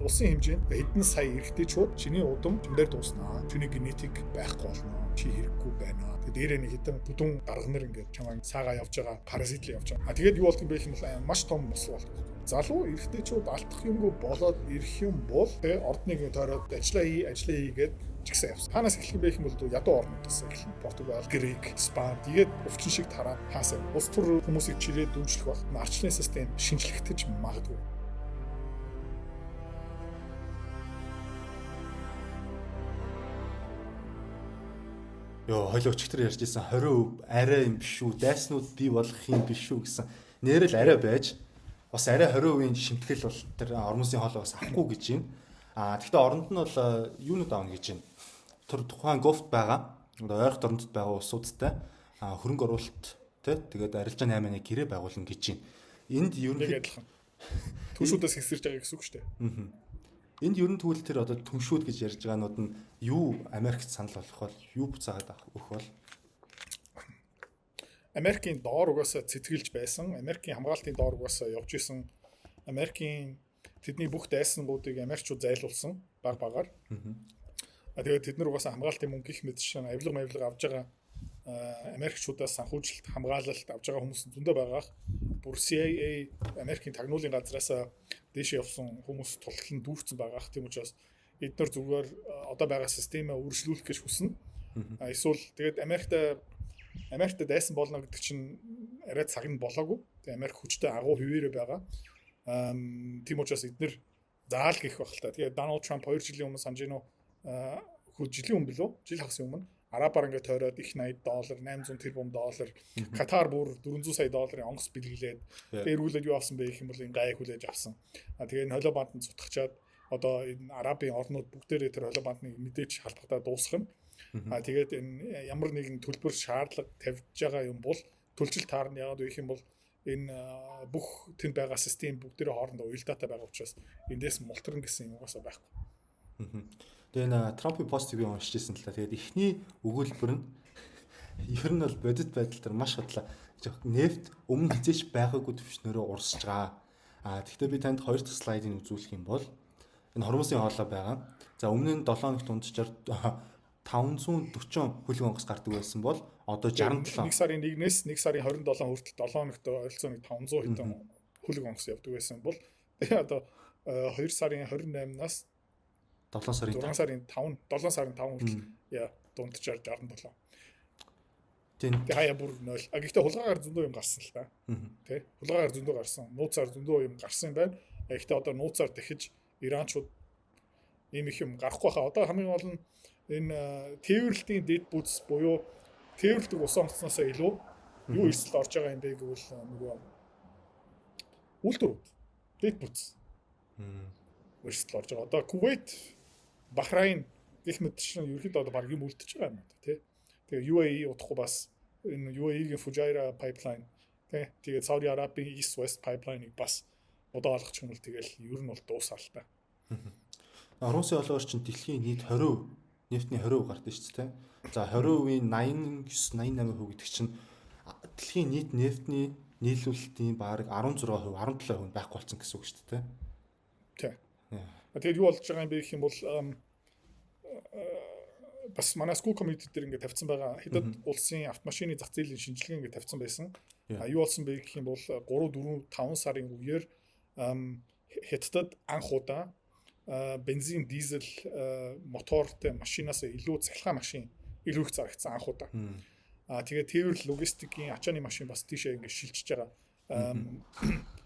улсын хэмжээнд хэдэн сая эрэгтэйчүүд чиний удам тэмдээр дууснаа. Чиний генетик байхгүй болно. Чи хэрэггүй байна. Тэгээд дээрээ нэг хэдэн бүдүүн гарганар ингээд чамайг цаагаа явж байгаа, паразитл явж байгаа. Тэгээд юу болдго юм бэ гэх юм бол маш том босол болдог. Залуу эрэгтэйчүүд алдах юмгүй болоод ирэх юм бол тэгээд ордныг тойроод ажиллаа хийгээд чигсэн явсан. Танаас эхлэх юм бэ гэх юм бол ядуу орнуудаас эхлэн Португал, Грек, Испани тэгээд өвчин шиг тараа хаасаа улс төр хүмүүсийг чирээд дүүжлэх багт арчлын систем шинжлэхдэж магадгүй. Йоо, хойлоо өчигдөр ярьжсэн 20% арай юм биш үү? Дайснууд бий болох юм биш үү гэсэн. Нэрэл арай байж бас арай 20%-ийн шимтгэл бол тэр ормосын хоолой бас авахгүй гэж байна. Гэхдээ оронд нь бол юунууд аавна гэж байна. Тэр тухайн гофт байгаа. Одоо ойролт орондод байгаа улсуудтай хөрөнгө оруулалт тэгээд арилжаа 8-ны гэрээ байгуулна гэж байна. Энд ерөнхийдөө түншүүдээс хэсэрж байгаа гэсэн үг шүү дээ. Энд ерөн тэгвэл тэр одоо түншүүд гэж ярьж байгаанууд нь юу Америкт санал болох бол юу буцаагаад өгөх бол Америкийн доор угаасаа цэцгэлж байсан. Америкийн хамгаалтын доор угаасаа явж исэн. Америкийн тэдний бүх дайсангуудыг Америкчууд зайлуулсан багаар. Тэгээд тэд нар угаасаа хамгаалтын мөнгө их мэдсэн авилга авж байгаа Америкчуудаас санхүүжилт хамгаалалт авж байгаа хүмүүс зөндөө байгаах. Бүр CIA Америкийн тагнуулын газраас дээш явсан хүмүүс тултлан дүүрсэн байгаах. Тийм учраас эдгээр зүгээр одоо байгаа системээ өөрчлүүлэх гэж хүснэ. Эсвэл тэгээд Америкт дайсан болно гэдэг чинь арай цаг нь болоогүй. Тэгээд Америк хүчтэй агуу хөвөөрөө байгаа. Тийм учраас эдгээр заал гэх байх л та. Тэгээд Donald Trump 2 жилийн өмнө санаж гинөө жилийн өмнө билүү? Жил хагасын өмнө Арабаар ингээд тойроод их $80, $800 тэрбум, Катар бүр $400 сая онгоц бэлгэлээд эргүүлээд юу авсан бэ гэх юм бол энэ гайг хүлээж авсан. Тэгээ энэ холио банданд цутгачаад одоо энэ Арабын орнууд бүгдээрээ тэр холио бандны мэдээж халбахтаа дуусгах нь. Тэгээд энэ ямар нэгэн төлбөр шаардлага тавьж байгаа юм бол төлжил таарна. Яагаад вэ гэх юм бол энэ бүх тэнд байгаа систем бүгдээрээ хоорондоо уялдаатай байгаа учраас эндээс мултран гэсэн юм угаасаа байхгүй. Тэгээ энэ Трампын постыг би уншиж ирсэн л та. Тэгээд эхний өгүүлбэр нь ер нь бол бодит байдал дээр маш хотлоо. Нефт өмнө хизээч байгаагүй төвчнөрөө урсж байгаа. Тэгэхдээ би танд хоёр дахь слайдыг үзүүлэх юм бол энэ хормосын хоолой байгаа. За өмнө нь 7 хоногт дунджаар 540 хөлөг онгоц гардаг байсан бол одоо 67. 1 сарын 1-ээс 1 сарын 27 хүртэл 7 хоногт ойролцоогоор 500 хэдэн хөлөг онгоц явдаг байсан бол тэгээ одоо 2 сарын 28-наас 7 сарын 5 хүртэл дунджаар 67. Тийм. Хаяа бүр 0. Гэхдээ хулгайгаар зөндөө юм гарсан л та. Тэ? Хулгайгаар зөндөө гарсан. Нууцаар зөндөө юм гарсан юм байна. Гэхдээ одоо нууцаар дахиж иранчууд ийм их юм гарахгүй хаа. Одоо хамгийн гол нь энэ тээвэрлэлтийн дэд бүтц буюу тээвэрлдэг ус онгоцноос илүү юу эрсдэл орж байгаа юм бэ гэвэл нөгөө үйлдвэрүүд дэд бүтц. Эрсдэл орж байгаа. Одоо Кувейт, Бахрейн гэх мэт чинь ерөөхдөө одоо баг юм үлдчихэж байгаа юм да тий. Тэгээ UAE удахгүй бас энэ UAE-гийн Fujairah pipeline тий. Тэгээ Saudi Arabia-ийн East West pipeline-ыг бас удаа олгох юм бол тэгэл ер нь бол дуусаа л та. Оросын олгоор чинь дэлхийн нийт 20% нефтний 20% гардаг шүү дээ. За 20%-ийн 89-88% гэдэг чинь дэлхийн нийт нефтний нийлүүлэлтийн бараг 16%, 17% байхгүй болсон гэсэн үг шүү дээ. Тий. Тэгээд юу болж байгаа юм бэ гэх юм бол бас манай school committee дээр ингээд тавьсан байгаа хэдэн улсын автомашины зах зээлийн шинжилгээ ингээд тавьсан байсан. Юу болсон бэ гэх юм бол 3, 4, 5 сарын үеэр Хятадд анх удаа бензин, дизель мотортой машинаас илүү цахилгаан машин илүү их зарагдсан анх удаа. Тэгээд тээвэрлэл логистикийн ачааны машин бас тийшээ ингээд шилжиж байгаа.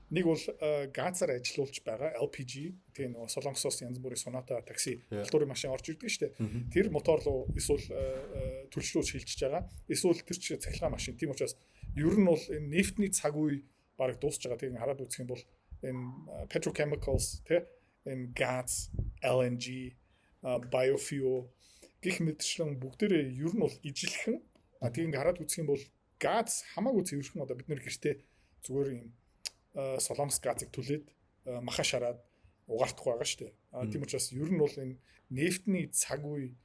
Нэг бол газар ажиллуулж байгаа LPG тийм нөгөө Солонгосоос янз бүрийн Sonata такси алтурын машин орж ирдэг шүү дээ. Тэр мотор руу эсвэл төлшлөө шилжиж байгаа. Эсвэл тэр чинь цахилгаан машин. Тийм учраас ер нь бол энэ нефтний цаг үе бараг дуусж байгаа. Тийм хараад үзэх юм бол энэ petrochemicals тийм энэ газ, LNG, biofuel гэх мэтчлэн бүгдээрээ ер нь бол ижилхэн. Тийм хараад үзэх юм бол газ хамаагүй цэвэрхэн одоо бид нэр гэртээ зүгээр юм солонгос газыг түлээд маха шараад угаартах байгаа шүү дээ. Тийм учраас ер нь бол энэ нефтний цаг үе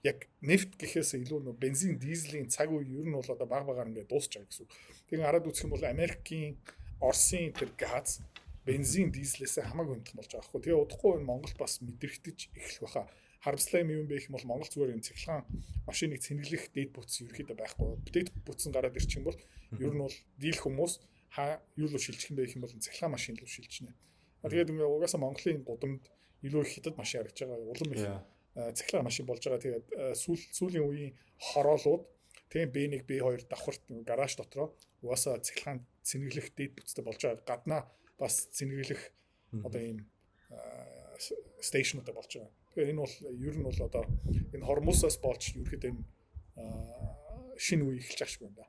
яг нефт гэхээс илүү нөө бензин, дизелийн цаг үе ер нь бол одоо баг багаар ингээд дуусч байгаа гэсэн үг. Тэгээ хараад үзэх юм бол Америкийн, Оросын тэр газ бензин, дизелээс хамаагүй өндөр болж байгаа хгүй. Тэгээ удахгүй энэ Монгол бас мэдрэгдэж эхлэх байхаа. Харамслаа юм бэ гэх юм бол Монгол зүгээр энэ цэглэгаан машиныг цэнэглэх дээд бүтц ерөөхдөө байхгүй. Дээд бүтц нь гараад ирчих юм бол ер нь бол дийл хүмүүс юу руу шилжих юм бэ гэх юм бол цэглэгаан машин руу шилжнэ. Тэгээд ингээ угаасаа Монголын гудамд илүү их хятад машин харагдаж байгаа. Улам их цэглэгаан машин болж байгаа. Тэгээд сүүлийн үеийн хороолууд тийм B1, B2 давхарт гараж дотроо угаасаа цэглэгаан цэнэглэх дээд бүтцтэй болж байгаа. Гаднаа бас цэнэглэх одоо ийм стейшнууд болж байгаа. Тэгэхээр энэ бол ер нь бол одоо энэ хормосоос болж ерөөхдөө энэ шинэ үе эхэлж байгаа юм да.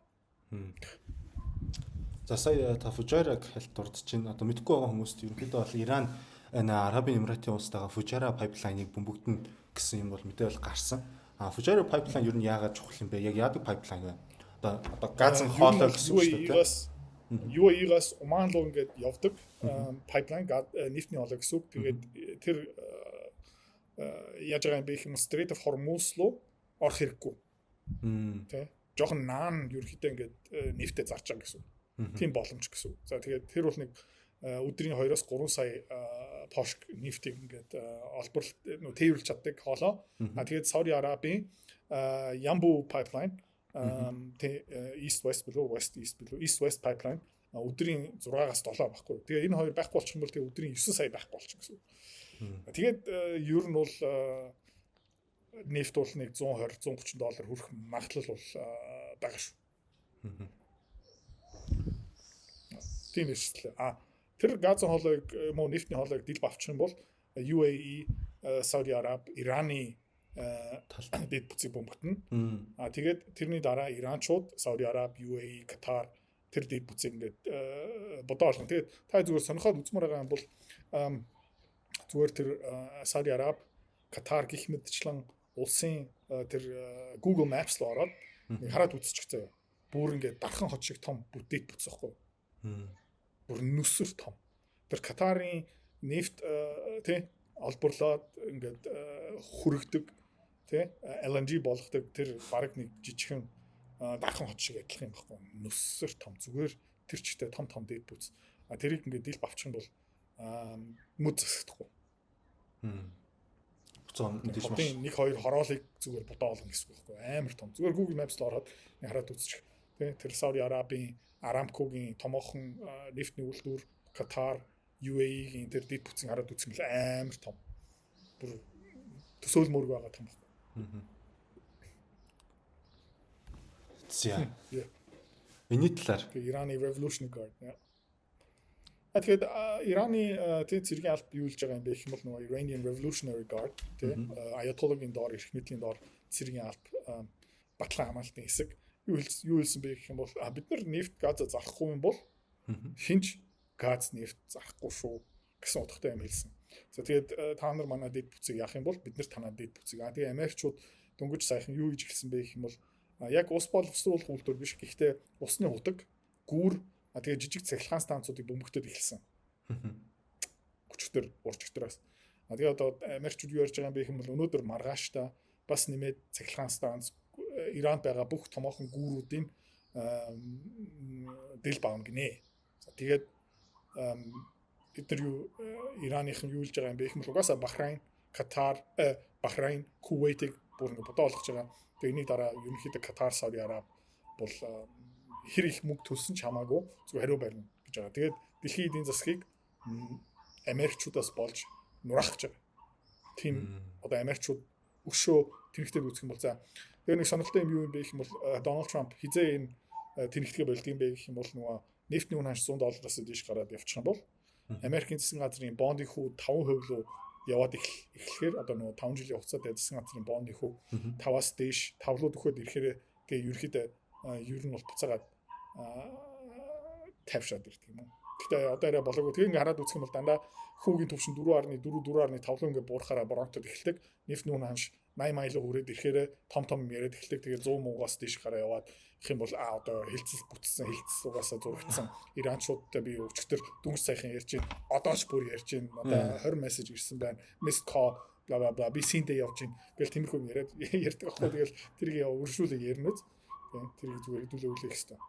За сая та Фужараг хэлт дурдж чинь одоо мэдгүй байгаа хүмүүст ерөөхдөө бол Иран энэ Арабын Эмиратын улстайгаа Фужара пайплайныг бөмбөгдөн гэсэн юм бол мэдээлэл гарсан. Фужара пайплайн ер нь яагаад чухал юм бэ? Яг яадаг пайплайн вэ? Одоо газын хоолой гэсэн үг шүү дээ. UAE-гаас Уман руу ингээд явдаг пайплайн нефтний хоолой гэсэн үг. Тэгээд тэр яаж байгаа юм бэ гэх юм Strait of Hormuz руу орох хэрэггүй. Тэ. Жохон наан ерөөхдөө ингээд нефтээ зарж байгаа гэсэн үг. Тийм боломж гэсэн үг. За тэгээд тэр бол нэг өдрийн 2-3 сая пошк нефтийг ингээд олборлт тээвэрлж чаддаг хоолоо. Тэгээд Сауди Арабын Ямбу пайплайн East West pipeline өдрийн 6-аас 7 байхгүй. Тэгээ энэ хоёр байхгүй болчих юм бол тэгээ өдрийн 9 сая байхгүй болчих гэсэн. Тэгээд ер нь бол нефт бол нэг 120 130 доллар хүрэх магадлал бол байгаа шүү. Тийм эсэлээ. Тэр газын хоолойг мөн нефтний хоолойг дил авчих юм бол UAE, Saudi Arab, Ираны дэд бүтцийг бөмбөгдөн. Тэгээд тэрний дараа Иранчууд, Saudi Arab, UAE, Qatar тэр дэд бүтцийг ингээд бодоо олгоно. Тэгээд та зүгээр сонирхоод үзмээр байгаа юм бол зүгээр тэр Saudi Arab, Qatar гэх мэтчлэн улсын тэр Google Maps руу ороод хараад үзчих заяа. Бүр ингээд дархан хот шиг том дэд бүтц байхгүй. Бүр нүсэр том. Тэр Катарын нефт тий олборлоод ингээд хүрэгдэг тий LNG болгодог тэр бараг нэг жижигхэн дархан хот шиг адилхан юм баггүй. Нүсэр том зүгээр тэр чигтээ том дэд бүтц. Тэрийг ингээд дил авчих юм бол мүд засагдахгүй. Нэг хоёр хороолыг зүгээр бодоо олгоно гэсэн үг байхгүй. Амар том. Зүгээр Google Maps руу ороод хараад үзчих. Тий тэр Saudi Arabын Aramco-гийн томоохон нефтний үйлдвэр, Qatar, UAE-гийн тэр дэд бүтцийг хараад үзэх юм бол амар том. Бүр төсөөлмөр байгаа том байна. За. Эний талаар Ираны Revolutionary Guard. Тэгэхээр Ираны тэр цэргийн алба юу илж байгаа юм бэ гэх юм бол нөгөө Iranian Revolutionary Guard тийм Ayatollah-гийн доор эрх мэдлийн доор цэргийн алба батлан хамгаалтын хэсэг юу хэлсэн бэ гэх юм бол бид нар нефт газ зарахгүй юм бол хинч газ нефт зарахгүй шүү гэсэн утгатай юм хэлсэн. За тэгээд та нар манай дэд бүтцийг яах юм бол бид нар танаа дэд бүтцийг. Тэгээ Америкчууд дөнгөж сайхан юу гэж хэлсэн бэ гэх юм бол яг ус боловсруулах үйлдвэр биш. Гэхдээ усны худаг, гүүр тэгээ жижиг цахилгаан станцуудыг бөмбөгдөд эхэлсэн. Өчтөр урчигтраас. Тэгээ одоо Америкчууд юу ярьж байгаа юм бэ гэх юм бол өнөөдөр маргааштай бас нэмээд цахилгаан станц Иранд байгаа бүх томоохон гүүрүүдийн дэл баам гинэ. За тэгээд бид нар юу Ираныхан юу илж байгаа юм бэ гэх юм бол угаасаа Бахрайн, Катар, Бахрайн, Кувейтыг бүр ингэ бодоо олгож байгаа. Тэгээ энийг дараа ерөнхийдөө Катар, Сауди Араб бол хэр их мөнгө төлсөн ч хамаагүй зөв хариу барина гэж байгаа. Тэгээд дэлхийн эдийн засгийг Америкчуудаас болж нураах гэж байгаа. Тийм одоо Америкчууд өшөө тэнхтэй үүсгэх юм бол за тэгээ нэг сонирхолтой юм юу юм бэ гэх юм бол Дональд Трамп хизээ энэ тэнхтгээ болд юм бэ гэх юм бол нөгөө нефтний үн ханш $100-аас дээш гараад явчих юм бол Америкийн засгийн газрын бондын хүү 5% руу яваад эхлэхээр одоо нөгөө 5 жилийн хугацаатай засгийн газрын бондын хүү 5-аас дээш 5 руу дөхөд ирэхээр тэгээ ерөөхдөө ер нь бол буцаагаад тавьшаад ирдэг юм. Гэхдээ одоо арай болоогүй. Тэгээ ингээ хараад үзэх юм бол дандаа хүүгийн төвшин 4.5 ингээ буурахаараа бронктод эхэлдэг. Нефтний үн ханш 80 майл хүрээд ирэхээр том яриад эхэлдэг. Тэгээ 100 муугаас дээш гараа яваад их юм бол одоо хилцэл бүтсэн хилцэл угаасаа зурагдсан Иранчуудтай би өчтөр дүнгийн сайхан ярьж байна. Одоо ч бүр ярьж байна. Одоо 20 мессеж ирсэн байна. Missed call bla bla bla би синдээ явж байна. Тэгэл тиймэрхүү яриад ярьдаг аахгүй. Тэгэл тэрийг өршүүлээ яриназ. Тэрийг зүгээр хэдүүлээ үлээх хэвээр.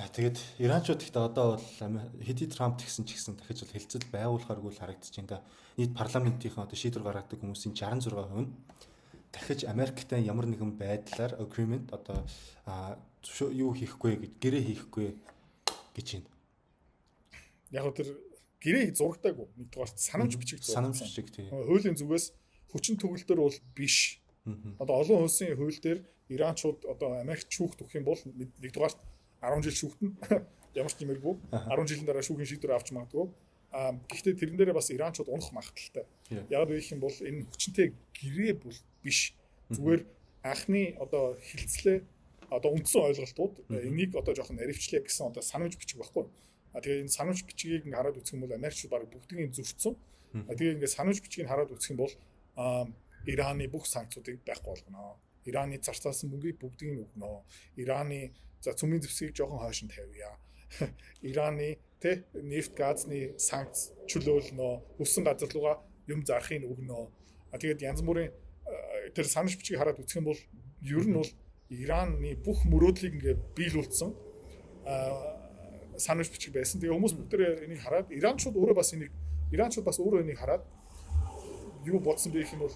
Тэгээд Иранчууд ихтэй одоо бол хэдий Трамп тэгсэн ч гэсэн дахиж бол хэлцэл байгуулахааргүй л харагдаж байна да. Нийт парламентийн одоо шийдвэр гаргадаг хүмүүсийн 66% нь дахиж Америктай ямар нэгэн байдлаар agreement одоо юу хийхгүй гэж гэрээ хийхгүй гэж байна. Яг тэр гэрээ зурагдаагүй. Нэгдүгээр санамж бичиг санамж бичиг тийм. Хуулийн зүгээс хүчин төгөлдөр бол биш. Одоо олон улсын хууль дээр Иранчууд одоо Америкт шүүхт өгөх юм бол нэгдүгээр 10 жил шүүхтэн ямар ч нэмэргүй 10 жилийн дараа шүүхийн шийдвэр авч магадгүй. Гэхдээ тэрэн дээрээ бас Иранчууд унах магадaltaй. Яг л их юм бол энэ хүчинтэй гэрээ бол биш. Зүгээр анхны одоо хилцлээ одоо үндсэн ойлголтууд энийг одоо жоохон наривчлаа гэсэн одоо санамж бичиг байхгүй. Тэгээ энэ санамж бичгийг хараад үзэх юм бол Америкчууд баг бүгдийг зөрчсөн. Тэгээ ингээд санамж бичгийг хараад үзэх юм бол Ираны бүх санкцуудыг байхгүй болгоно. Ираны зарцаасан мөнгийг бүгдийг нь өгнө. Ираны за цөмийн зэвсгийг жоохон хойш нь тавья. Ираны нефт газны санкц чөлөөлнө. Хүссэн газар руугаа юм зарахыг өгнө. Тэгээд янз бүрийн тэр санамж бичгийг хараад үзэх юм бол ер нь бол Ираны бүх мөрөөдлийг ингээд биелүүлсэн санамж бичиг байсан. Тэгээ хүмүүс бүгдээ энийг хараад Иранчууд өөрөө энийг хараад юу бодсон бэ гэх юм бол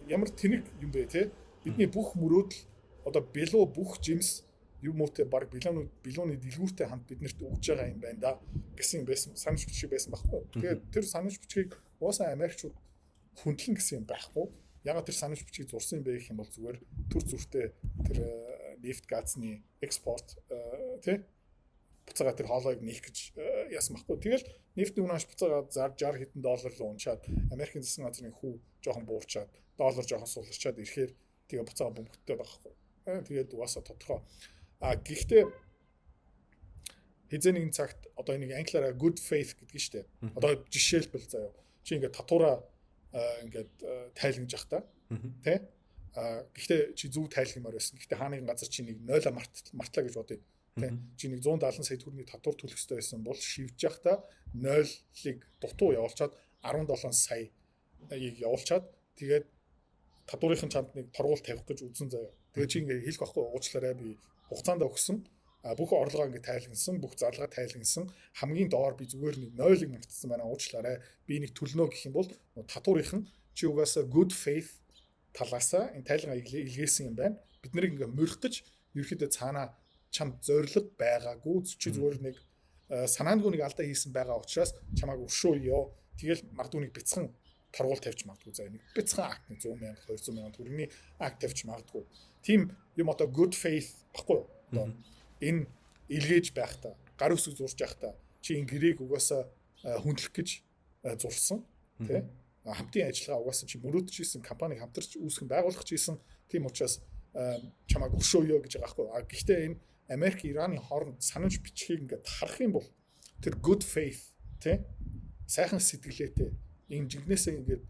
ямар тэнэг юм бэ те бидний бүх мөрөөдөл одоо бэлөө бүх жимс юм уутай баг билууны дэлгүүртэй хамт биднэрт өгж байгаа юм байна да гэсэн юм байсан санамж бичиг байсан байхгүй. Тэгээд тэр санамж бичгийг уусаа Америкчууд хүндлэн гэсэн юм байхгүй. Ягаад тэр санамж бичгийг зурсан юм бэ гэх юм бол зүгээр төр зүртэй тэр нефт газны экспорт тий буцаага тэр хоолойг нээх гэж яасан байхгүй. Тэгэл нефтийн үнэ хаш буцаага 60 хэдэн доллар руу унчаад Америкийн засгийн газрын хүү жоохон буурчаад доллар жоохон суларчаад ирэхээр тэгээ буцаага бөмбөгтэй байгаа байхгүй. Тэгээд угаасаа тодорхой. Гэхдээ хизээ нэгэн цагт одоо энийг англиараа good faith гэдэг нь шүү дээ. Одоо жишээлбэл заяа. Чи ингээд татвараа ингээд тайлгнаж явах та. Тэ? Гэхдээ чи зөв тайлгнамаар байсан. Гэхдээ хаа нэгэн газар чи нэг 0 мартлаа гэж бодъё. Тэ? Чи нэг 170 сая төгрөгийн татвар төлөх ёстой байсан бол шивж явах та 0-ыг дутуу явуулчаад 17 саяыг явуулчаад тэгээд татварын чамд нэг торгуул тавих гэж үзэн заяа. Тэгээд чи ингээд хэлэх байхгүй уучлаарай би хугацаанд өгсөн бүх орлогоо ингээд тайлгнасан, бүх зарлага тайлгнасан, хамгийн доор би зүгээр нэг 0-ыг мартсан байна уучлаарай. Би нэг төлнө гэх юм бол татварынхан чи угаасаа good faith талаасаа энэ тайлгаа илгээсэн юм байна. Бид нарыг ингээд мөрөх гэж ерөөхдөө цаанаа чамд зориг байгаагүй чи зүгээр нэг санаандгүй нэг алдаа хийсэн байгаа учраас чамааг өршөөё. Тэгэл магадгүй нэг бяцхан торгуул тавьж магадгүй заа нэг бяцхан акт 100,000 200,000 төгрөгийн акт тавьж магадгүй. Тим юм одоо good faith баггүй одоо энэ илгээж байх та гар үсэг зурж явах та чи энэ гэрээг угаасаа хүндлэх гэж зурсан тий хамтын ажиллагаа угаасаа чи мөрөөдөж ийсэн компаниг хамтарч үүсгэн байгуулах гэж ийсэн тийм учраас чамааг өшөөё гэж байгаа байхгүй. Гэхдээ энэ Америк Ираны хооронд санамж бичгийг ингээд харах юм бол тэр good faith тий сайхан сэтгэлээтэй энэ жигнэсээ ингээд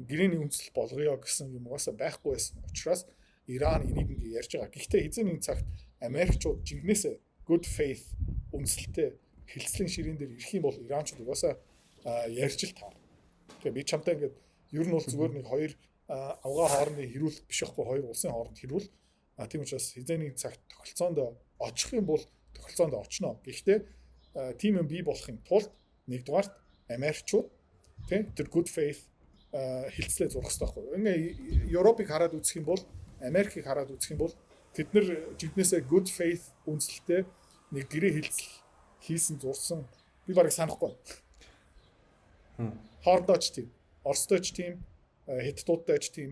гэрээний үндэслэл болгоё гэсэн юм угаасаа байхгүй байсан учраас Иран энийг ингээд ярьж байгаа. Гэхдээ эзэн нэг цагт Америкчууд жигнэсээ good faith үндэслэлтэй хилцлийн ширээн дээр ирэх юм бол Иранчууд угаасаа ярьж л таар. Тэгээ би чамтай ингээд ер нь бол зүгээр нэг хоёр авгаа хоорондын хэрүүл биш байхгүй хоёр улсын хооронд хэрүүл. Тийм учраас эзэн нэг цагт тохиролцоонд очих юм бол тохиролцоонд очно. Гэхдээ тийм юм бий болохын тулд нэгдүгээрт Америкчууд тийм тэр good faith хилцлээ зурх хэрэгтэй байхгүй. Ингээ Европыг хараад үзэх юм бол Америкийг хараад үзэх юм бол тэд нар жигнэсээ good faith үндэслэлтэй нэг гэрээ хилцэл хийсэн зурсан би барыг санахгүй. Хоордооч тийм, Оростойч тийм, Хятадуудтай ч тийм,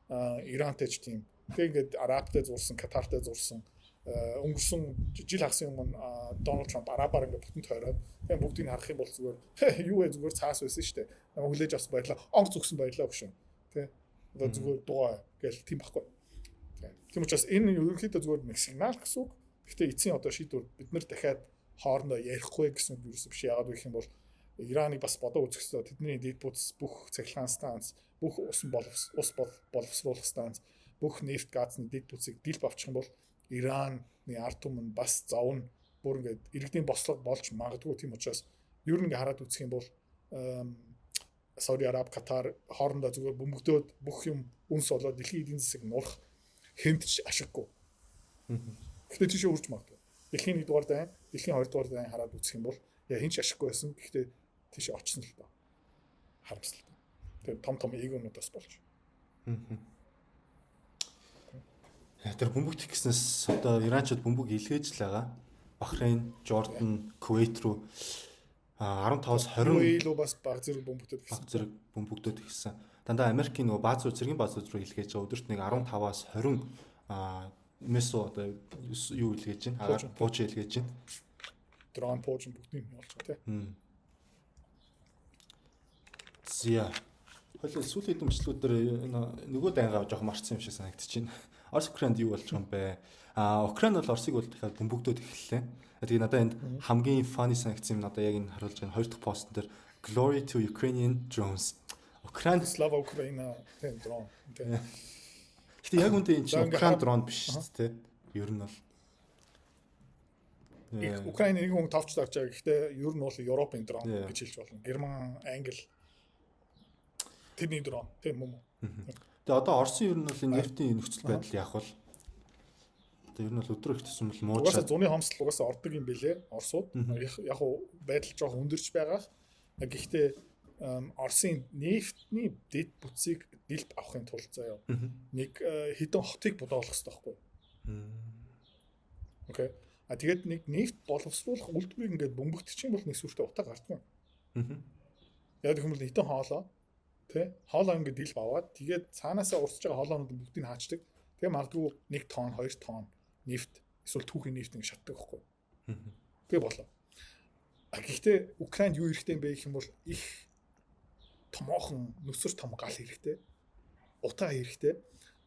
Ирантай ч тийм. Тэгээд Арабтай зурсан, Катартай зурсан өнгөрсөн жил хагас өмнө Дональд Трамп арабаар ингээд бүтэн тойроод тэгээд бүгдийг харах юм бол зүгээр юу вэ зүгээр цаас байсан шүү дээ. Намайг хүлээж авсан баярлаа. Онц өгсөн баярлаа өгшөн. Тэ. Одоо зүгээр дугаа гэл тийм байхгүй. Тийм учраас энэ ерөнхийдөө зүгээр нэг сигнал гэсэн үг. Гэхдээ эцсийн одоо шийдвэр бид нар дахиад хоорондоо ярихгүй гэсэн үг юусэн биш. Яагаад вэ гэх юм бол Ираныг бас бодоо үзэх хэрэгтэй. Тэдний дэд бүтц бүх цахилгаан станц, бүх ус боловсруулах станц, бүх нефт газны дэд бүтцийг дил авчих юм бол Ираны ард түмэн бас зовно. Бүр ингээд иргэдийн бослого болж магадгүй тийм учраас ер нь ингээд хараад үзэх юм бол Сауди Араб, Катар хоорондоо зүгээр бөмбөгдөөд бүх юм үнс болоод дэлхийн эдийн засгийг нурах хэмтж ашиггүй. Гэхдээ тийш үрж магадгүй. Дэлхийн 1-р дайн дэлхийн 2 дугаар дайны хараад үзэх юм бол яа хинч ашиггүй байсан. Гэхдээ тийш очсон л доо. Харамсалтай. Тэгээ том эгоонуудаас болж. Тэр бөмбөг тэгснээс одоо Иранчууд бөмбөг илгээж л байгаа. Бахрейн, Жордан, Кувейт руу 15-аас 20 илүү бас баг зэрэг бөмбөгдөд гэсэн. Баг зэрэг бөмбөгдөд гэсэн. Дандаа Америкийн нөгөө зэргийн баазууд руу илгээж байгаа. Өдөрт нэг 15-аас 20 месо одоо юу илгээж байна? Пууч илгээж байна. Дрон пууч бүгдийг нь болж байгаа тийм. Зя. Хойлоо сүүлийн хэдэн бичлэгүүдээр нөгөө дайнгаа жоох марцсан юм шиг санагдчихэв. Орос Украинд юу болж байгаа юм бэ? Украин бол Оросыг бол дахиад бөмбөгдөөд эхэллээ. Тэгээ надад энд хамгийн funny санагдсан юм надад яг энэ харуулж байгаа хоёр дахь постн дээр Glory to Ukrainian drones. Украин Слава Украина тийм дрон. Гэтэ яг үнтэй энэ чинь Украин дрон биш шүү дээ. Ер нь бол Украин нэг хүн тавч тавч байгаа. Гэхдээ ер нь бол Европын дрон гэж хэлж болно. Герман, Англи тэрний дрон тийм юм уу? Тэгээ одоо Оросын ер нь бол энэ нефтийн нөхцөл байдал яах вэ? Одоо ер нь бол өдрөө их төсөн бол муу. Угаасаа зуны хомсдол угаасаа ордог юм бэлээ. Оросууд яг байдал жоох өндөрч байгаа. Гэхдээ Оросын нефтний дэд бүтцийг дэлд авахын тулд заяа нэг хэдэн хотыг бодоолох хэрэгтэй байхгүй. Окей. Тэгээд нэг нефт боловсруулах үйлдвэрийг ингээд бөмбөгдчих юм бол нэг сүртэй утаа гардгүй. Яг гэх юм бол хэдэн хоолоо тий хоолоо ингээд дэлб аваад тэгээд цаанаасаа урсж байгаа хоолоонууд бүгдийг хаачдаг. Тэгээ магадгүй 1 тонн 2 тонн нефт эсвэл түүхийн нефт ингээд шатдаг байхгүй. Тэгээ болоо. Гэхдээ Украинд юу хэрэгтэй юм бэ гэх юм бол их томоохон нүсэр том гал хэрэгтэй. Утаа хэрэгтэй.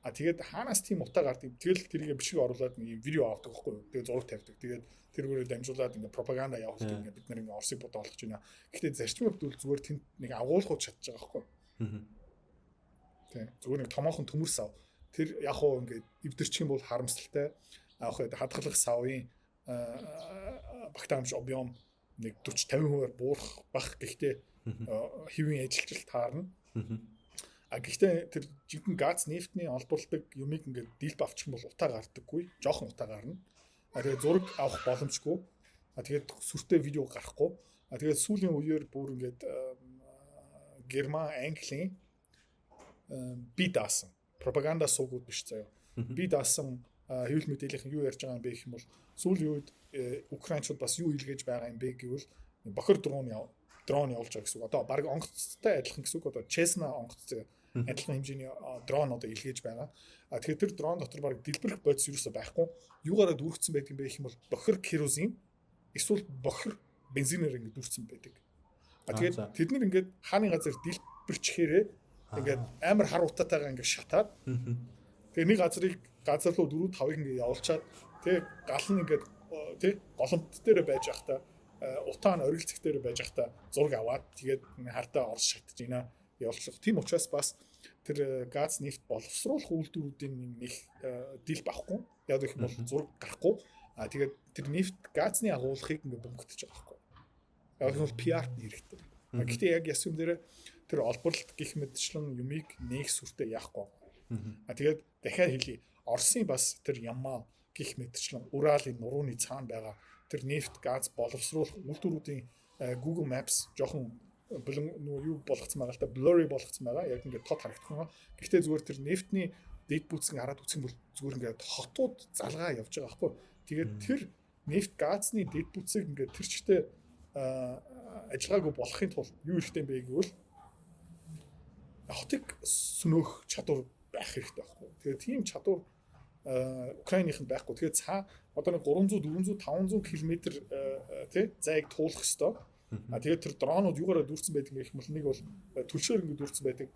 Тэгээд хаанаас тийм утаа гардаг. Тэгэл тэрийг бичиг оруулаад нэг видео авдаг байхгүй. Тэгээ зураг тавьдаг. Тэгээд тэргүүрээ дамжуулаад ингээд пропаганда явуулдаг. Ингээд бид нар ингээд Оросыг бодоолгож байна. Гэхдээ зарчмын хувьд зүгээр тэнд нэг агуулгууд чадчих байгаа байхгүй. Тэг. Зүгээр нэг томоохон төмөр сав. Тэр яг хуу ингээд эвдэрчих юм бол харамсалтай. Яг хуу хадгалах савын багтаамж объем нэг 40-50% буурах бах. Гэхдээ хэвийн ажилчлалт таарна. Гэхдээ тэр жинхэнэ газ нефтний олборлдог юмыг ингээд дийлб авчих юм бол утаа гардаггүй. Жохон утаа гарна. Тэгээд зураг авах боломжгүй. Тэгээд сүртэй видео гарахгүй. Тэгээд сүүлийн үеэр бүр ингээд Герман, Английн би даасан пропаганда суугууд биш заяа. Би даасан хэвлэл мэдээллийн юу ярьж байгаа юм бэ гэх юм бол сүүлийн үед Украинчууд бас юу илгээж байгаа юм бэ гэвэл бохир дрон явуулж байгаа гэсэн үг. Одоо баг онгоцтой адилхан гэсэн үг. Одоо Чесна онгоцтой адилхан хэмжээний дрон одоо илгээж байгаа. Тэгэхээр тэр дрон дотор баг дэлбэрэх бодис юусоо байхгүй. Юугаараа дүүргэсэн байдаг юм бэ гэх юм бол бохир керосин эсвэл бохир бензинээр ингэ дүүрсэн байдаг. Тэгээд тэд нар ингээд хааны газар дэлбэрчихээрээ ингээд амар хар утаатайгаа ингээд шатаад тэгээ нэг газар руу 4-5-ыг ингээд явуулчаад тэгээ гал нь ингээд тий голомт дээр байж байхдаа утаа нь оргил зэх дээр байж байхдаа зураг аваад тэгээд хартаа орж шатж байна явуулчих. Тийм учраас бас тэр газ нефт боловсруулах үйлдвэрүүдийн нэг дил байхгүй. Яг гэх юм бол зураг гарахгүй. Тэгээд тэр нефт газны агуулгыг ингээд бөмбөгдөж байгаа байхгүй. Яг нь бол PR-т хэрэгтэй. Гэхдээ яг ясвэн дээр тэр олборлолт гих мэдчлэн юмыг нэг сүртэй яахгүй. Тэгээд дахиад хэлье. Оросын бас тэр Ямал гих мэдчлэн Уралын нурууны цаана байгаа тэр нефт газ боловсруулах үйлдвэрүүдийн Google Maps жоохон юу болгоцсон байгаа л та blurry болгоцсон байгаа. Яг ингээд тод харагдах юм. Гэхдээ зүгээр тэр нефтний дэд бүтцийг хараад үзэх юм бол зүгээр ингээд хотууд залгаа явж байгаа байхгүй. Тэгээд тэр нефт газны дэд бүтцийг ингээд тэр чигтээ ажиллагаагүй болохын тулд юу хэрэгтэй юм бэ гэвэл хотыг сөнөөх чадвар байх хэрэгтэй байхгүй. Тэгээд тийм чадвар Украиныхын байхгүй. Тэгээд цаа одоо нэг 300 400 500 км тий зайг туулах ёстой. Тэгээд тэр дронууд юугаараа дүүрсэн байдаг гэх юм бол нэг бол түлшээр ингэ дүүрсэн байдаг.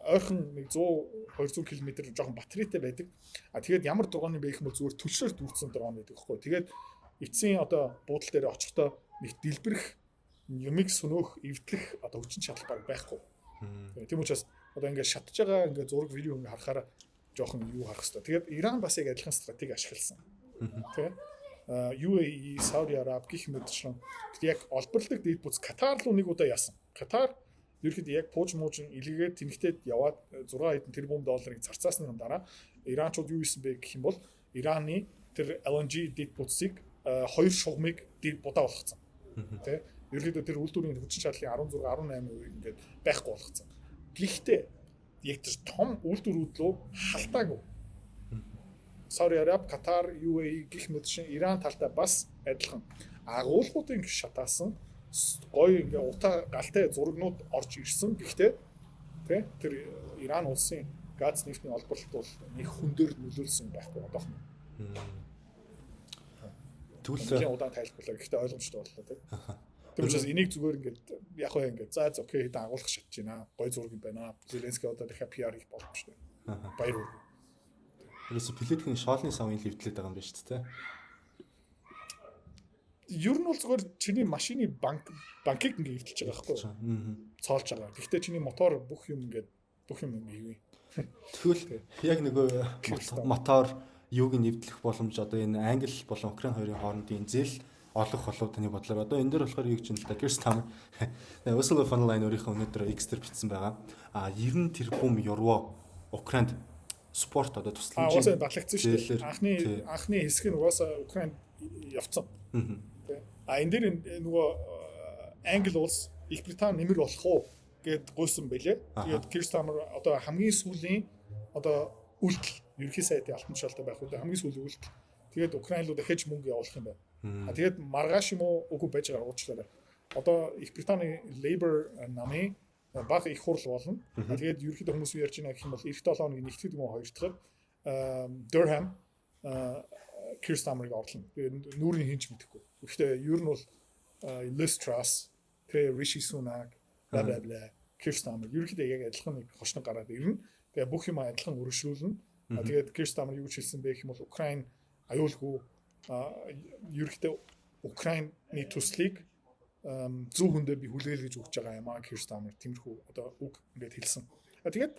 Ойрхон нэг 100 200 км жоохон батарейтай байдаг. Тэгээд ямар дроны бэ гэх юм бол зүгээр түлшээр дүүрсэн дрон байдаг байхгүй. Тэгээд эцсийн одоо буудлын дээр очихдоо нэг дэлбэрэх юмыг сөнөөх эвдлэх одоо хүчин чадал байхгүй. Тийм учраас одоо ингээд шатж байгаа ингээд зураг видео ингээд харахаараа жоохон юу харах хэрэгтэй. Тэгээд Иран бас яг адилхан стратеги ашигласан. Тийм. UAE, Saudi Arab гэх мэтчлэн яг олборлог дэд бүтц Катар руу нэг удаа яасан. Катар ерөөд яг пууж муужин илгээгээд тэнхтээд яваад 6 хэдэн тэрбум долларыг зарцаасны дараа Иранчууд юу хийсэн бэ гэх юм бол Ираны тэр LNG дэд бүтцийг хоёр шугамыг будаа болгоцсон. Тэ? Ерөнхийдөө тэр үйлдвэрийн хүчин чадлын 16-18% ингээд байхгүй болгоцсон. Гэхдээ яг тэр том үйлдвэрүүд рүү халтаагүй. Сауди Араб, Катар, UAE гэх мэт шин Иран талтай бас адилхан. Агуулгуудын шатаасан гоё ингээ утаа галтай зурагнууд орж ирсэн. Гэхдээ тэ тэр Иран улсын газ нефтийн олборлолт бол нэг хүндөр нөлөөлсөн байхгүй одоохон. Тэгвэл удаан тайлбарлаа. Гэхдээ ойлгомжтой боллоо тий. Тэр учраас энийг зүгээр ингээд яг хөө ингээд за окей хэдэн агуулгах шатж байна. Гоё зураг юм байна. Зеленский одоо дахиад PR хийх боломжтой. Баяр уу. Тэрээс Пелегийн шоолны савын левдлээд байгаа юм байна шүү дээ. Ер нь бол зүгээр чиний машины банкыг ингээд эвдэлж байгаа байхгүй юу? Цоолж байгаа. Гэхдээ чиний мотор бүх юм хийвээ. Тэгвэл яг нөгөө мотор юуг нэвдлэх боломж одоо энэ Англи болон Украин хоёрын хоорондын зээл олох болов таны бодлоор одоо энэ дээр болохоор юу гэж юм л да Kirsten Ursula von der Leyen өөрийнхөө өнөөдөр X-дээр бичсэн байгаа. 90 тэрбум евро Украинд спорт одоо тусламж батлагдсан шүү дээ. Анхны хэсэг нь угаасаа Украинд явцсан. Энэ дээр нөгөө Англи улс Их Британи нэмэр болох уу гэд гуйсан байлээ. Тэгээд Kirsten одоо хамгийн сүүлийн одоо үйлдэл ерхий сайдын алтан тушаалтай байх үед хамгийн сүүлийн үйлдэл. Тэгээд Украин руу дахиж мөнгө явуулах юм байна. Тэгээд маргааш юм уу үгүй байж байгаа уучлаарай. Одоо Их Британи Labour намын баг их хурл болно. Тэгээд ерөнхийдөө хүмүүс ярьж байна гэх юм бол эх 7 хоногийн нэгтгэд юм уу хоёр дахь Durham Kirsten-ыг орлоо. Тэгээд нүүрний хинч мэдэхгүй. Гэхдээ ер нь бол Liz Truss, Rishi Sunak, бла Kirsten ерөнхийдөө яг адилхан нэг хошног гараад ирнэ. Тэгээ бүх юм адилхан өргөжлүүлнэ. Тэгээд Kirsten юу гэж хэлсэн бэ гэх юм бол Украин аюулгүй ерөнхийдөө Украины төслийг зөв хөндөө би хүлээлгэж өгч байгаа юм аа Kirsten тиймэрхүү одоо үг ингээд хэлсэн. Тэгээд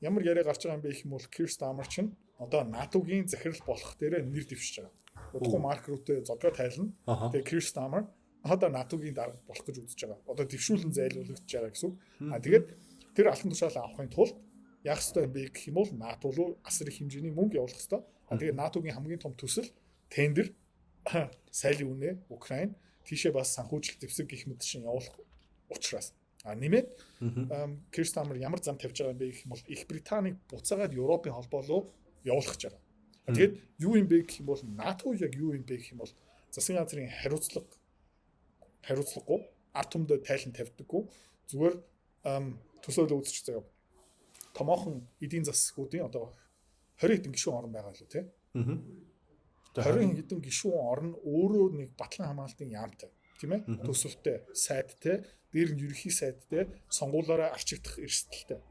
ямар яриа гарч байгаа юм бэ гэх юм бол Kirsten чинь одоо НАТО-гийн захирал болох дээрээ нэр дэвшиж байгаа. Удахгүй марк руутэй зодгоо тайлна. Тэгээд Kirsten одоо НАТО-гийн дарга болох гэж үзэж байгаа. Одоо дэвшүүлэн зайлуулагдж байгаа гэсэн үг. Тэгээд тэр алтан тушаалаа авахын тулд яах ёстой юм бэ гэх юм бол НАТО руу асар их хэмжээний мөнгө явуулах ёстой. Тэгээд НАТО-гийн хамгийн том төсөл тендер сайлын үнэ Украин тийшээ бас санхүүжилт зэвсэг гэх мэт шин явуулах учраас нэмээд Kirsten ямар зам тавьж байгаа юм бэ гэх юм бол Их Британиг буцаагаад Европын холбоо руу явуулах гэж байгаа. Тэгээд юу юм бэ гэх юм бол НАТО яг юу юм бэ гэх юм бол засгийн газрын хариуцлагагүй ард түмдээ тайлан тавьдаггүй зүгээр төсөөлөл үүсч заяа. Томоохон эдийн засгуудын одоо 20 хэдэн гишүүн орн байгаа лу тий. 20 хэдэн гишүүн орн өөрөө нэг батлан хамгаалтын яамтай тийм ээ төсөлттэй сайдтай дээр нь ерөнхий сайдтай сонгуулаараа арчигдах эрсдэлтэй.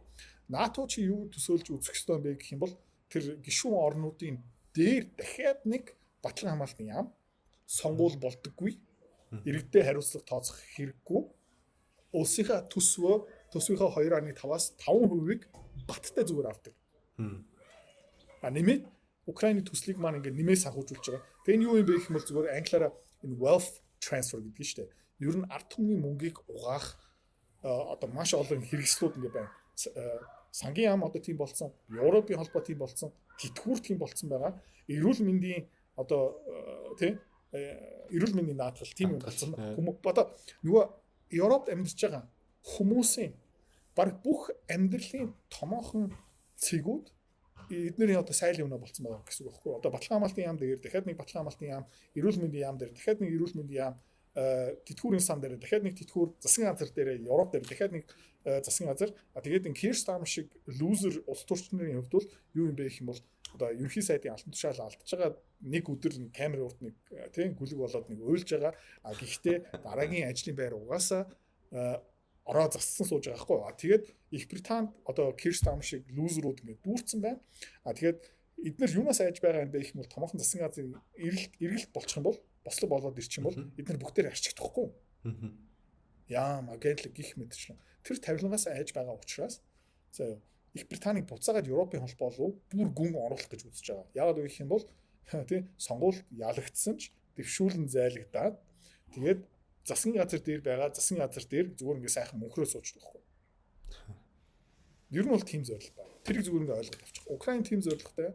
НАТО чи юу төсөөлж үзэх ёстой юм бэ гэх юм бол тэр гишүүн орнуудын дээр дахиад нэг батлан хамгаалтын яам сонгуул болдоггүй иргэдэд хариуцлага тооцох хэрэггүй улсынхаа төсвийнхөө 2.5-аас 5%-ийг баттай зүгээр авдаг. Нэмээд Украины төслийг маань ингээд нэмээ санхүүжүүлж байгаа. Тэгээ энэ юу юм бэ гэх юм бол зүгээр англиараа энэ wealth transfer гэдэг нь шүү дээ. Ер нь ард түмний мөнгийг угаах одоо маш олон хэрэгслүүд ингээд байна. Сангийн яам одоо тийм болцсон, Европын холбоо тийм болцсон, тэтгүүр тийм болцсон байгаа. Эрүүл мэндийн одоо тийм эрүүл мэндийн наадхал тийм юм болцсон. Одоо нөгөө Европт амьдарч байгаа хүмүүсийн баг бүх амьдралын томоохон цэгүүд эднэрийн одоо сайлын өмнө болцсон байгаа гэсэн үг байхгүй. Одоо баталгаа хамгаалтын яам дээр дахиад нэг баталгаа хамгаалтын яам, эрүүл мэндийн яам дээр дахиад нэг эрүүл мэндийн яам, тэтгүүрийн сан дээр дахиад нэг тэтгүүр, засгийн газар дээр Европ дээр дахиад нэг засгийн газар. Тэгээд энэ Kirsten шиг лузер улс төрчнөрийн хувьд бол юу юм бэ гэх юм бол одоо ерөнхий сайдын алтан тушаал алдж байгаа нэг өдөр камер урд нэг тийм гүлэг болоод нэг уйлж байгаа. Гэхдээ дараагийн ажлын байр угаасаа ороо зассан сууж байгаа хгүй. Тэгээд Их Британд одоо Kirsten шиг лузерууд ингээд дүүрсэн байна. Тэгээд эдгээр юунаас айж байгаа юм бэ гэх юм бол томоохон засгийн газрын эргэлт болчих юм бол бослог болоод ирчих юм бол эдгээр бүгдээр арчигдахгүй. Яам агентлэг гих мэтчлэн тэр тавилангаас айж байгаа учраас за Их Британиг буцаагаад Европын холбоо руу бүр гүн оруулах гэж үзэж байгаа. Яагаад вэ гэх юм бол тий сонгуульд ялагдсан ч дэвшүүлэн зайлагдаад тэгээд засгийн газар дээр байгаа засгийн газар дээр зүгээр ингээ сайхан мөнхрөө суучдаг байхгүй. Ер нь бол тим зорилго байна. Тэрийг зүгээр ингээ ойлгоод авчих. Украин тим зорилготой.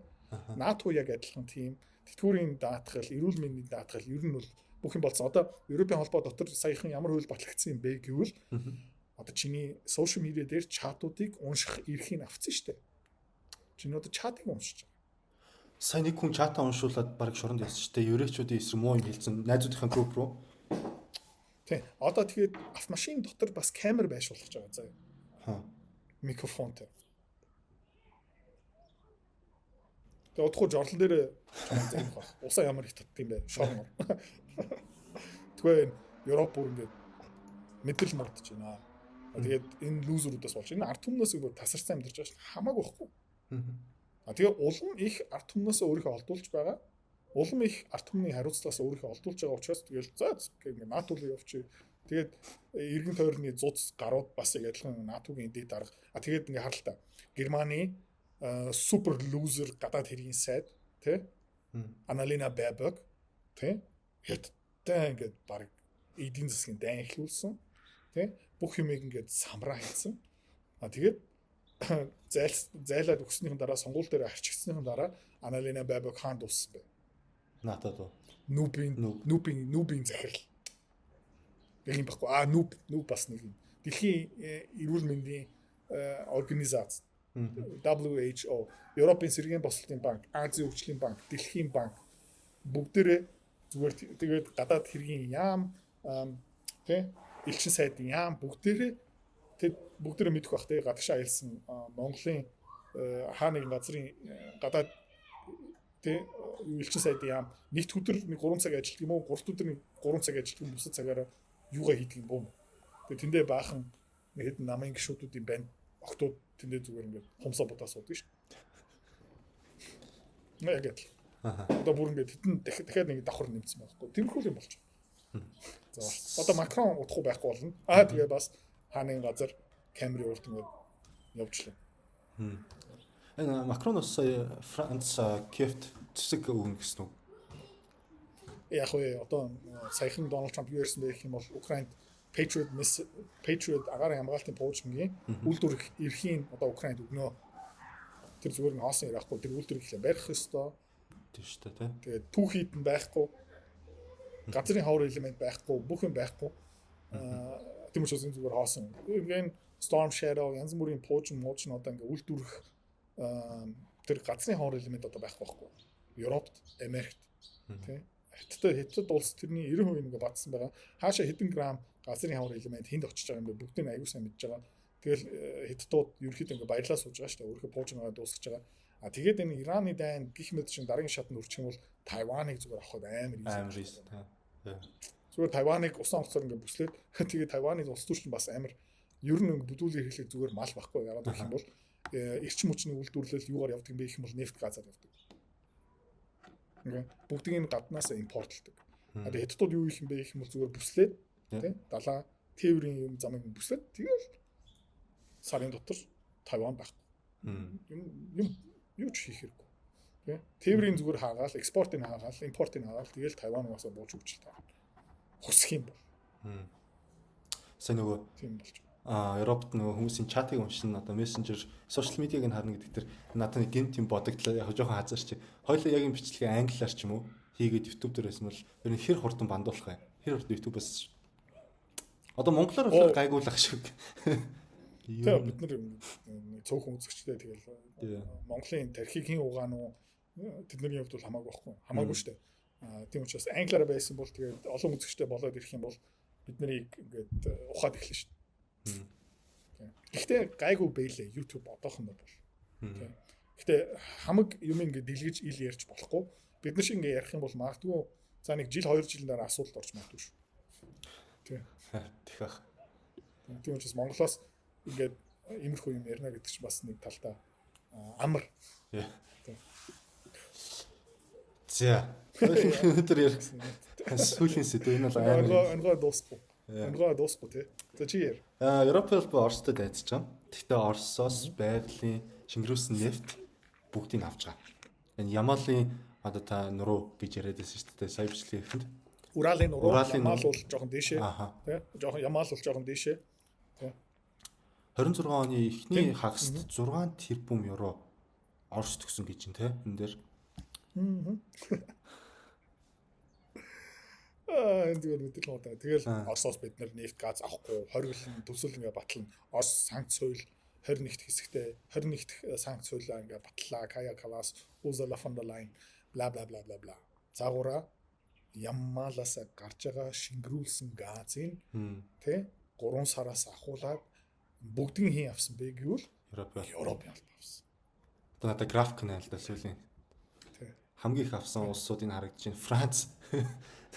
НАТО яг адилхан тим. тэтгэврийн даатгал, эрүүл мэндийн даатгал ер нь бол бүх юм болсон. Одоо Европын холбоо дотор саяхан ямар хууль батлагдсан юм бэ гэвэл одоо чиний сошиал медиа дээр чатуудыг унших эрхийг авцсан шүү дээ. Чиний одоо чатыг уншиж байгаа. Сайн нэг хүн чата уншуулад баг шоронд явсан шүү дээ. Ерөөчүүдийн эсрэг муу юм хэлсэн. Найзуудынхаа групп руу. Тий. Одоо тэгээд автомашин дотор бас камер байшуулж байгаа заа. Микрофонтой. Тэгээд удахгүй жорлон дээр зээх баг. Усаа ямар их татдаг юм бэ? Шорнор. Тэгэхээр Европ бүр ингээд мэдрэл мордож байна. Тэгээд энэ лузерүүдээс болж энэ ард түмнээс бүр тасарсан амьдарч байгаа шин хамаагүй байхгүй. Тэгээ улам их ард түмнээс өөрийнхөө олдуулж байгаа. Улам их ард түмний хариуцлагаас өөрийнхөө олдуулж байгаа учраас тэгэл за ингээд НАТО-д явчих. Тэгээд эргэн тойрны зуц гарууд бас яг адилхан НАТО-гийн дэд дарга. Тэгээд ингээд харалтаа. Германы супер лузер гадаад хэргийн сайд тий Annalena Baerbock тий хятадтай ингээд баг эдийн засгийн дайн эхлүүлсэн тий бүх юмыг ингээд самраа хийсэн. Тэгээд зайлаад өгснөхийн дараа сонгуул дээр арчигдсныхын дараа Annalena Baerbock хаан дууссан бэ. НАТО доо. Нүүбийн захирал. Яг юм баггүй. Нүүб бас нэг юм. Дэлхийн эрүүл мэндийн организац WHO, Европын цэргийн бослтын банк, Азийн хөгжлийн банк, Дэлхийн банк бүгдээрээ зүгээр тэгээд гадаад хэргийн яам тий элчин сайдын яам бүгдээрээ мэдэх бах тий гадагшаа аялсан Монголын хаа нэгэн газрын гадаад тий элчин сайдын яам нэгд өдөр 3 цаг ажилладаг юм уу 3 өдөр 3 цаг ажилладаг юм бусад цагаараа юугаа хийдэг юм бөө. Тэгээд тэндээ баахан нэг хэдэн намын гишүүдүүд юм байна. Октод тэндээ зүгээр ингээд хумсаа будаа суудаг шүү дээ. Яг л. Одоо бүр ингээд тэдэн дахиад нэг давхар нэмсэн байхгүй. Тэмхүүл юм болж байна. За одоо Макрон удахгүй байхгүй болно. Тэгээ бас хааны газар камерын урд ингээд явжлаа. Энэ Макронос Франц Киевт цэцэг өгнө гэсэн үү? Яг уу одоо саяхан Дональд Трамп юу ярьсан бэ гэх юм бол Украинд Patriot агаарын хамгаалтын пуужингийн үйлдвэр эрхийн одоо Украинд өгнөө. Тэр зүгээр нь хоосон ярихгүй тэр үйлдвэр ихлэ барих ёстой. Тийм шүү дээ тий. Тэгээд түүхийд нь байхгүй. Газрын хавар элемент байхгүй, бүх юм байхгүй. Тийм учраас энэ зүгээр хоосон. Энэ Storm Shadow янз бүрийн пуужин одоо ингээ үйлдвэрх тэр газрын хавар элемент одоо байхгүй. Европт, Америкт тий. Хятад улс тэрний 90% ингээ батсан байгаа. Хаашаа хэдэн грамм газрын хавар элемент хүнд очиж байгаа юм бэ? Бүгдийг аягүй сайн мэдж байгаа. Тэгэл хятадууд ерөөхдөө ингээ баярлаа сууж байгаа шүү дээ. Өөрийнхөө пуужингаа дуусгаж байгаа. Тэгээд энэ Ираны дайн гих мэд шин дараагийн шатнд өрчих юм бол Тайваныг зүгээр авахд амар эasy. Зүгээр Тайваныг усан онцоор ингээ бүслээд тэгээд Тайваны улс төрчин бас амар ер нь бүдүүлгийн хэрэглээ зүгээр мал байхгүй. Ягаад гэх юм бол эрчим хүчний үйлдвэрлэл юугаар явдаг юм бэ гэх юм бол нефт газаар явдаг. Бүгдийг нь гаднаас импортлдог. Тэгээд хятадууд юу их юм бэ гэх юм бол зүгээр бүслээд тий далаа тээврийн юм замыг бүслээд тэгэл сарын дотор Тайван байхгүй. Юм юу ч хийх хэрэггүй. Тий тээврийн зүгээр хаагаал, экспортыг хаагаал, импортыг хаагаал тэгэл Тайванаас бууж өгч таа. Хусах юм бол. Сайн нөгөө тийм болж. Европт нөгөө хүмүүсийн чатыг уншин одоо мессенжер сошиал медиаг нь харна гэдэг тэр надад нэг гинт юм бодогдлоо яг жоохон хазаарч. Хоёулаа яг юм бичлэгээ англиар ч юм уу хийгээд YouTube дээрээс нь бол ер нь хэр хурдан бандуулах вэ? Хэр хурдан YouTube-аас одоо монголоор бол гайгуулах шиг. Тэгээ бид нар цөөхөн үзэгчтэй тэгэл Монголын тархигийн угаан уу тэдний хувьд бол хамаагүй байхгүй. Хамаагүй шүү дээ. Тийм учраас англиар байсан бол тэгээд олон үзэгчтэй болоод ирэх юм бол бид нарыг ингээд ухаад эхэлнэ шүү дээ. Гэхдээ гайгүй бэлээ YouTube одоохондоо бол. Гэхдээ хамаг юм ингээд дэлгэж ил ярьж болохгүй. Бид нар шиг ингээд ярих юм бол магадгүй за нэг жил 2 жилийн дараа асуудал орж магадгүй шүү. Тэгэх ах. Тийм учраас Монголоос ингээд иймэрхүү юм ярина гэдэг чинь бас нэг талдаа амар. За. Өнөөдөр ярих сүүлийн сэдв энэ бол амар. Өнгөө дуусахгүй тий. За чи яар. Европ бол Оростой дайцж байгаа. Гэхдээ Оросоос байгалийн шингэрүүлсэн нефт бүгдийг авч байгаа. Энэ Ямалын одоо та нуруу гэж яриад байсан шүү дээ. Сая бичлэгийн эхэнд. Уралын нуруу Ямал бол жоохон дээшээ. Тий. Жоохон Ямал бол жоохон дээшээ. Тий. 26 оны эхний хагаст 6 тэрбум евро Орос төгсөн гэж байна те энэ дээр. Энэ зүгээр мэдээл муу таа. Тэгэл Оросоос бид нар нефт газ авахгүй 20 жилийн төсөл ингээ батлана. Орос санкц хууль 21-т хэсэгтээ 21-т санкц хуулиа ингээ батлаа. Кая Калас, Ursula von der Leyen бла бла бла бла бла. Загвара Яммалаас гарч байгаа шингэрүүлсэн газын тий 3 сараас ахуулаад бүгдийн хин авсан бэ гэвэл Европ авсан. Одоо надад график нь аль да сүүлийн. Тий. Хамгийн их авсан улсуудыг харагдаж байна. Франц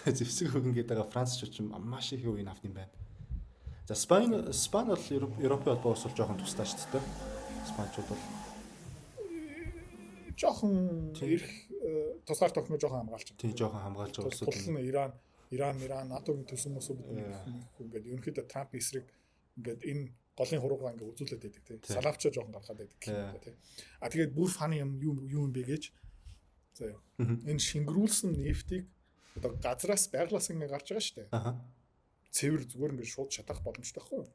зэвсэг хөгөн гэдэг байгаа Францч ч маш их үеийн авт юм байна. За Спань бол Европын холбоо ус бол жоохон тусдаа шүү дээ. Спанчууд бол жоохон ирэх тусгаар тогтмол жоохон хамгаалж байна. Тийм жоохон хамгаалж байгаа улсууд. Тул нь Иран НАТОгийн төсөн мөсөө ингээд ерөнхийдөө Трамп эсрэг ингээд энэ голын хуруугаа ингээд үзүүлээд байдаг тийм. Салавчаа жоохон гаргаад байдаг тийм. Тэгээд бүр фаны юм бэ гэж. За энэ шингэрүүлсэн нефтийг одоо газраас байглаас ингээд гарч байгаа шүү дээ. Цэвэр зүгээр ингээд шууд шатах боломжтой байхгүй юу?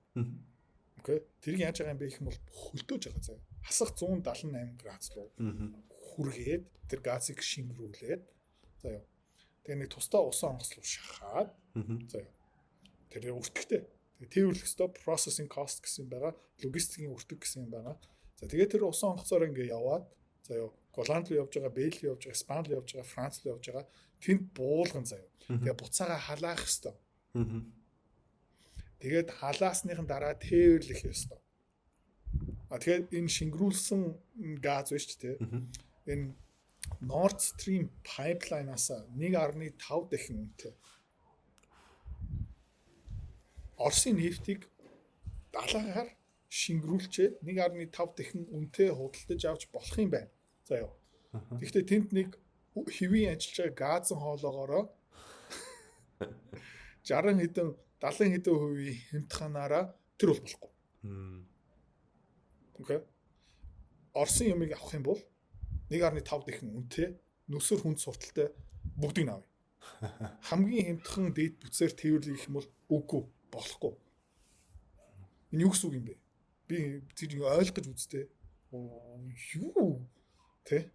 Окей. Тэрийг яаж байгаа юм бэ гэх юм бол хөлтөөж байгаа заа. Хасах 178 градус руу хүргээд тэр газыг шингэрүүлээд заа. Тэгээ нэг тусдаа усан онгоцлоо шахаад заа. Тэр өртөгтэй. Тэгээ тээвэрлэх ёстой processing cost гэсэн байгаа, логистикийн өртөг гэсэн байгаа. За тэгээ тэр усан онгоцоор ингээд яваад заа. Голланд руу явж байгаа, Бельги руу явж байгаа, Испани руу явж байгаа, Франц руу явж байгаа. Тэнд буулган заа. Тэгээ буцаага халаах ёстой. Тэгээд халаасныхан дараа тээвэрлэх ёстой. Тэгээд энэ шингэрүүлсэн газ биш ч тийм. Энэ Nord Stream pipeline-аас 1.5 дахин үнэтэй. Оросын нефтийг далаагаар шингэрүүлчээд 1.5 дахин үнэтэй худалдаж авч болох юм байна. За ёо. Гэхдээ тэнд нэг хэвийн ажиллаж байгаа газын хоолоогоороо 60 хэдэн 70 хэдэн хувийн хэмтханаараа тэр бол болохгүй. Окей. Оросын юмыг авах юм бол 1.5 дахин үнэтэй нүсэр хүнд сурталтай бүгдийг авъя. Хамгийн хэмтхэн дээд бүтсээр тээвэрлэх юм бол үгүй болохгүй. Энэ юу гэсэн үг юм бэ? Би тэр ойлгож үзтээ. Юу? Тэ?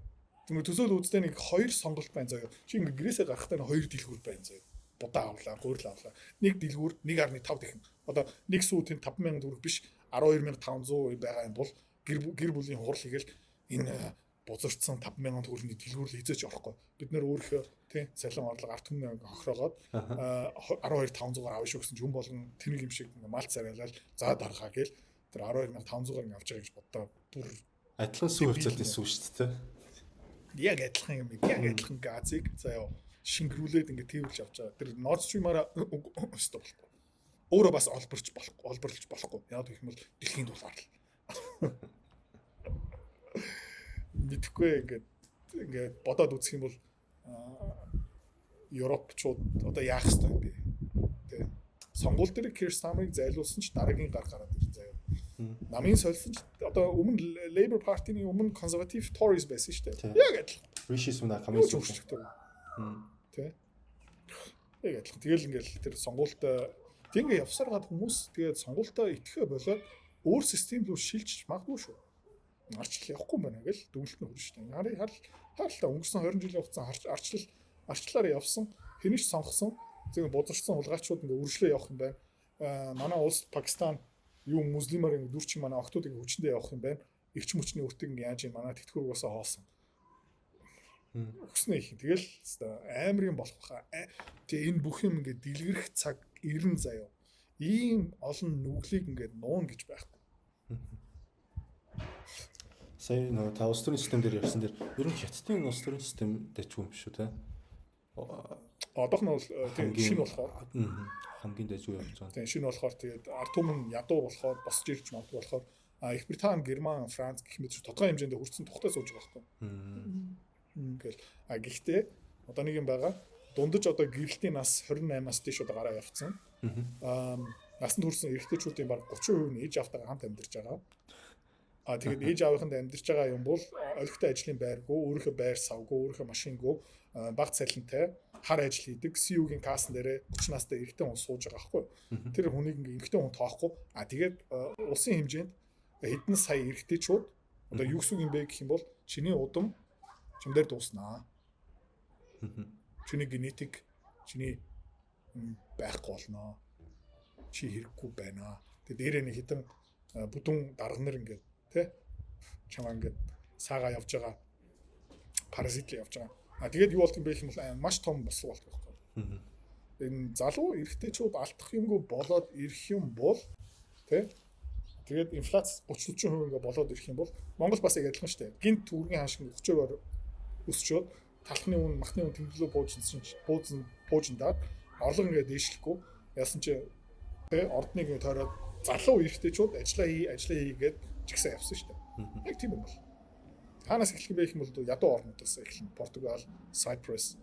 Тэгмээ төсөөл үзтээ нэг 2 сонголт байна заяа. Чи ингээ гэрээсээ гарахтаа 2 дэлгүүр байна заяа. Будаа авлаа, гуйрлаа авлаа. Нэг дэлгүүр 1.5 дахин. Одоо нэг сүү тэнд 50000 төгрөг биш 12500 байгаа юм бол гэр бүлийн хурал хийгээл энэ бузарцсан 50000 төгрөгийн дэлгүүр хийзээч орохгүй. Бид нэр өөрийнхөө тий цалин орлого арт түмнийг хохироогоод 12500-аар авах шүү гэсэн ч юм болгон тэнэг юм шиг мал царайлал за даргаа гээл тэр 12500-аар авч байгаа гэж боддоо бүр адилхан сүү хөвцөлтийн сүү шүү дээ. Яг адилхан юм. Яг адилхан газыг заяа шингэрүүлээд ингээ тээвэрлж авч байгаа. Тэр Nord Stream-аараа өстө болохгүй. Өөрөө бас олборлж болохгүй. Яг гэх юм бол дэлхийн дулаар л. Мэдхгүй ингээд бодоод үзэх юм бол Европчууд одоо яах ёстой юм бэ? Тэ. Сонгуул дээр Keir Starmer-ыг зайлуулсан ч дараагийн гараад ирсэн заяа. Намын солисон ч одоо өмнө Labour Party-ны өмнө Conservative Tories байсан шүү дээ. Яг адилхан. Rishi Sunak хамгийн зөвшөөрөлтэй. Тэ. Яг адилхан. Тэгэл ингээл тэр сонгуультай тэгээ явсаар гад хүмүүс тэгээд сонгуультай итгэхэ болоод өөр систем рүү шилжиж магадгүй шүү. Арчлал явахгүй байна гэл дүгнэлт нь хүрнэ шүү дээ. Харалтаа өнгөрсөн 20 жилийн хугацаанд арчлалаар явсан хэнийч сонгосон зөв бодорчсон хулгайчууд ингээ үржлээ явах юм байна. Манай улс Пакистан юу муслимаар ингээ дүрчин манай охтуудыг хүчндээ явах юм байна. Ирч мөчний үртэг ингээ яаж юм манай тэтгэврүүгээс хоосон. Өгснээ их. Тэгэл аамрын болох хаа. Тэгээ энэ бүх юм ингээ дэлгэрэх цаг ирэн заяа. Ийм олон нүглийг ингээ нуун гэж байхгүй. Сая нөгөө та улс төрийн систем дээр явсан дээр ер нь хятадын улс төрийн систем дэжгүй юм шүү те. Одоох нь бол тийм шинэ болохоор хамгийн дэжгүй явж байгаа. Тийм шинэ болохоор тэгээд ард түмэн ядуу болохоор босч ирж магадгүй болохоор Их Британи, Герман, Франц гэх мэт тодорхой хэмжээнд хүрсэн тухтай сууж байгаа байхгүй. Ингээл гэхдээ одоо нэг юм байгаа. Дундаж одоо гэрэлтийн нас 28-аас дээш одоо гараа явцсан. Насанд хүрсэн эрэгтэйчүүдийн баг 30% нь ээж автайгаа хамт амьдарч байгаа. Тэгээд ээж аавынханд амьдарч байгаа юм бол олигтой ажлын байргүй, өөрийнхөө байр савгүй, өөрийнхөө машингүй, баг цалинтай хар ажил хийдэг. CU-гийн кассан дээрээ 30 настай эрэгтэй хүн сууж байгаа байхгүй. Тэр хүнийг ингээ эрэгтэй хүн тоохгүй. Тэгээд улсын хэмжээнд хэдэн сая эрэгтэйчүүд одоо юу гэсэн юм бэ гэх юм бол чиний удам чимдэр дууснаа. Чиний генетик чиний байхгүй болно. Чи хэрэггүй байна. Тэгээ дээрээ нэг хитэн бүдүүн дарга нар ингээд тий чамаа ингээд саагаа явж байгаа паразит л явж байгаа. Тэгээд юу болт юм бэ гэх юм бол маш том босго болт байхгүй. Энэ залуу эрэгтэйчүүд алдах юмгүй болоод ирэх юм бол тий тэгээд инфляц 30-40% ингээ болоод ирэх юм бол Монгол бас яг адилхан шүү дээ. Гинт төгрөгийн хаан шиг 30%-аар өсчөөд талхны үн, махны үн тэмдэглөө буужиндаад орлого ингээ дээшлэхгүй. Яасан чи тий ордныг ингээ тойроод залуу эрэгтэйчүүд ажиллаа хийгээд жигсаа явсан шүү дээ. Яг тийм юм бол. Хаанаас эхлэх юм бэ гэх юм бол ядуу орнуудаас эхэлнэ. Португал, Cyprus,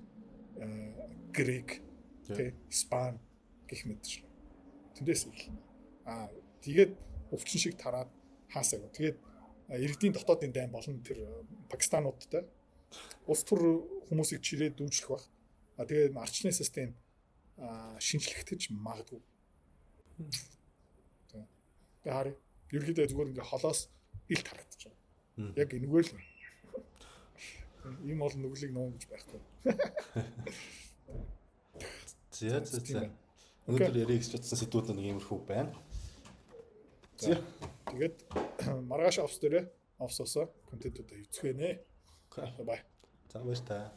Грек, тий Испани гэх мэт шүү. Тэндээс эхэлнэ. Тэгээд өвчин шиг тараад хаасаа. Тэгээд иргэдийн дотоодын дайн болон тэр Пакистануудтай улс төр хүмүүсийг чирээд дүүжлэх баг. Тэгээд арчны систем шинжлэхдэж магадгүй. Тэгээд харъя. Ерөнхийдөө зүгээр ингээ холоос ил тарагдаж байгаа. Яг энэгээр л ийм бол нүглийг нуун гэж байхгүй. За. Өнөөдөр ярих гэж бодсон сэдвүүд нэг иймэрхүү байна. За. Тэгээд маргааш офс дээрээ офсоосоо контентуудаа хийцгэнэ. Бай. За баяр та.